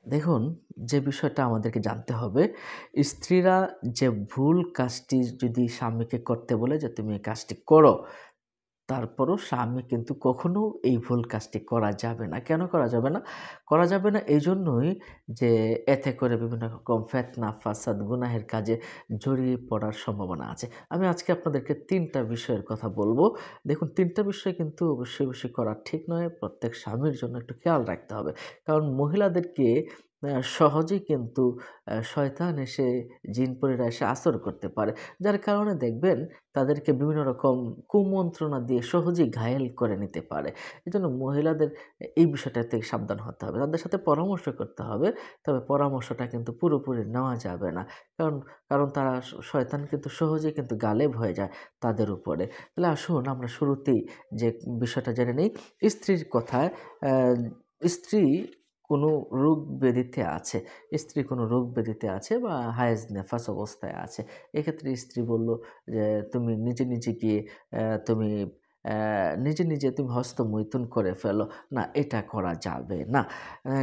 দেখুন, যে বিষয়টা আমাদেরকে জানতে হবে, স্ত্রীরা যে ভুল কাজটি যদি স্বামীকে করতে বলে যে, "তুমি এই কাজটি করো।" তারপরও স্বামী কিন্তু কখনো এই ভুল কাজটি করা যাবে না। কেন করা যাবে না? করা যাবে না এজন্যই যে এতে করে বিভিন্ন রকম ফিতনা, ফাসাদ, গুনাহের কাজে জড়িয়ে পড়ার সম্ভাবনা আছে। আমি আজকে আপনাদেরকে ৩ টা বিষয়ের কথা বলব। দেখুন ৩ টা বিষয় কিন্তু অবশ্যই করা ঠিক নয়। প্রত্যেক স্বামীর জন্য একটু খেয়াল রাখতে হবে। কারণ মহিলাদেরকে সহজেই কিন্তু শয়তান এসে জিন-পরীরা এসে আসর করতে পারে। যার কারণে দেখবেন তাদেরকে বিভিন্ন রকম কুমন্ত্রণা দিয়ে সহজেই ঘায়েল করে নিতে পারে। এজন্য মহিলাদের এই বিষয়টা থেকে সাবধান হতে হবে। তাদের সাথে পরামর্শ করতে হবে। তবে পরামর্শটা কিন্তু পুরোপুরি নেওয়া যাবে না। কারণ কারণ তারা শয়তান কিন্তু সহজেই কিন্তু গালেব হয়ে যায় তাদের উপরে। তাহলে আসুন আমরা শুরুতেই যে বিষয়টা জেনে নেই। স্ত্রীর কথায় স্ত্রী কোনো রোগ ব্যাধিতে আছে। স্ত্রী কোনো রোগ ব্যাধিতে আছে বা হায়েজ নেফাস অবস্থায় আছে। এক্ষেত্রে স্ত্রী বলল যে, "তুমি নিজে গিয়ে তুমি নিজে তুমি হস্তমৈথুন করে ফেলো।" না, এটা করা যাবে না।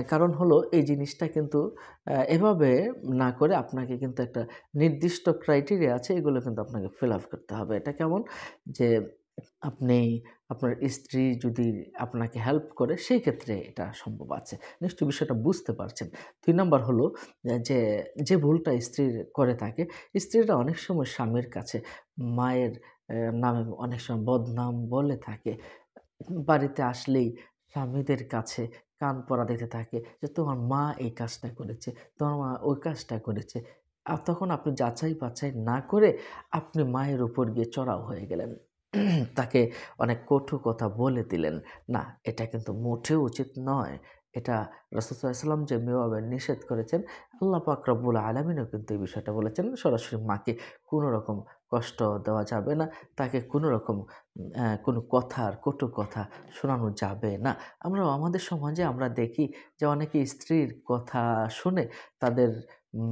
কারণ হলো এই জিনিসটা কিন্তু এভাবে না করে আপনাকে কিন্তু একটা নির্দিষ্ট ক্রাইটেরিয়া আছে, এগুলো কিন্তু আপনাকে ফিল আপ করতে হবে। এটা কেমন? যে আপনি আপনার স্ত্রী যদি আপনাকে হেল্প করে, সেই ক্ষেত্রে এটা সম্ভব আছে। নিশ্চয়ই বিষয়টা বুঝতে পারছেন। ২ নাম্বার হলো যে, যে ভুলটা স্ত্রীর করে থাকে, স্ত্রীরা অনেক সময় স্বামীর কাছে মায়ের নামে অনেক সময় বদনাম বলে থাকে। বাড়িতে আসলেই স্বামীদের কাছে কান পড়া দিতে থাকে যে, "তোমার মা এই কাজটা করেছে, তোমার মা ওই কাজটা করেছে।" তখন আপনি যাচাই-বাছাই না করে আপনি মায়ের উপর গিয়ে চড়াও হয়ে গেলেন। তাকে অনেক কটু কথা বলে দিলেন। না, এটা কিন্তু মোটেও উচিত নয়। এটা রাসূল সাল্লাল্লাহু আলাইহি ওয়াসাল্লাম যেভাবে নিষেধ করেছেন, আল্লাহ পাক রব্বুল আলামিনও কিন্তু এই বিষয়টা বলেছেন। সরাসরি মাকে কোনো রকম কষ্ট দেওয়া যাবে না। তাকে কোনো রকম কোনো কথার কটু কথা শোনানো যাবে না। আমরা আমাদের সমাজে আমরা দেখি যে অনেকে স্ত্রীর কথা শুনে তাদের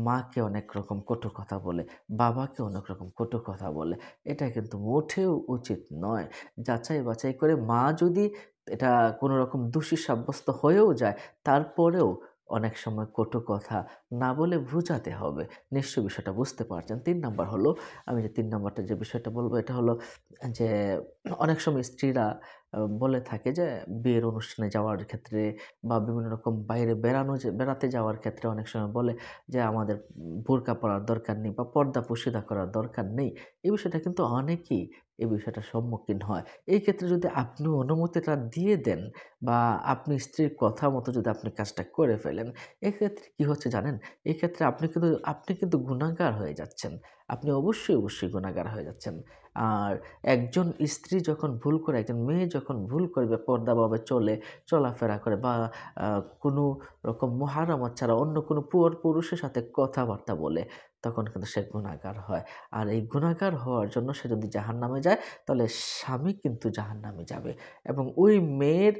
মাকে অনেক রকম কটু কথা বলে, বাবাকে অনেক রকম কটু কথা বলে। এটা কিন্তু মোটেও উচিত নয়। যাচাই-বাছাই করে মা যদি এটা কোনো রকম দোষী সাব্যস্ত হয়েও যায়, তারপরেও অনেক সময় কটু কথা না বলে বুঝাতে হবে। নিশ্চয়ই বিষয়টা বুঝতে পারছেন। ৩ নাম্বার হলো, আমি যে ৩ নাম্বারটা যে বিষয়টা বলব এটা হলো যে অনেক সময় স্ত্রীরা বলে থাকে যে বিয়ের অনুষ্ঠানে যাওয়ার ক্ষেত্রে বা বিভিন্ন রকম বাইরে বেড়াতে যাওয়ার ক্ষেত্রে অনেক সময় বলে যে আমাদের বোরকা পরার দরকার নেই বা পর্দা পর্শিদা করার দরকার নেই। এই বিষয়টা কিন্তু অনেকেই এই বিষয়টার সম্মুখীন হয়। এই ক্ষেত্রে যদি আপনি অনুমতিটা দিয়ে দেন বা আপনি স্ত্রীর কথা মতো যদি আপনি কাজটা করে ফেলেন, এক্ষেত্রে কি হচ্ছে জানেন? এক্ষেত্রে আপনি কিন্তু গুনাহগার হয়ে যাচ্ছেন। আপনি অবশ্যই গুনাহগার হয়ে যাচ্ছেন। আর একজন স্ত্রী যখন ভুল করে, একজন মেয়ে যখন ভুল করে বেপরদাভাবে চলাফেরা করে বা আ কোনো রকম মুহারামাত ছাড়া অন্য কোনো পুরুষের সাথে কথাবার্তা বলে, তখন কিন্তু সে গুনাহগার হয়। আর এই গুনাহগার হওয়ার জন্য সে যদি জাহান্নামে যায়, তাহলে স্বামী কিন্তু জাহান্নামে যাবে এবং ওই মেয়ের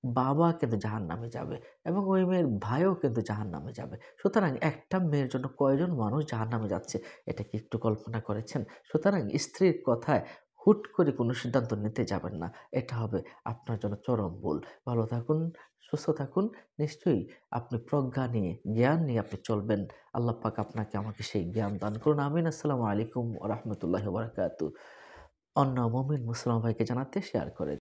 বাবা কিন্তু জাহান্নামে যাবে এবং ওই মেয়ের ভাইও কিন্তু জাহান্নামে যাবে। সুতরাং একটা মেয়ের জন্য কয়জন মানুষ জাহান্নামে যাচ্ছে, এটা কি একটু কল্পনা করেছেন? সুতরাং স্ত্রীর কথায় হুট করে কোনো সিদ্ধান্ত নিতে যাবেন না। এটা হবে আপনার জন্য চরম ভুল। ভালো থাকুন, সুস্থ থাকুন। নিশ্চয়ই আপনি প্রজ্ঞা নিয়ে, জ্ঞান নিয়ে আপনি চলবেন। আল্লাহ পাক আপনাকে আমাকে সেই জ্ঞান দান করুন। আমিন। আসসালামু আলাইকুম ওয়া রাহমাতুল্লাহি ওয়া বারাকাতুহু। অন্য মুমিন মুসলমান ভাইকে জানাতে শেয়ার করে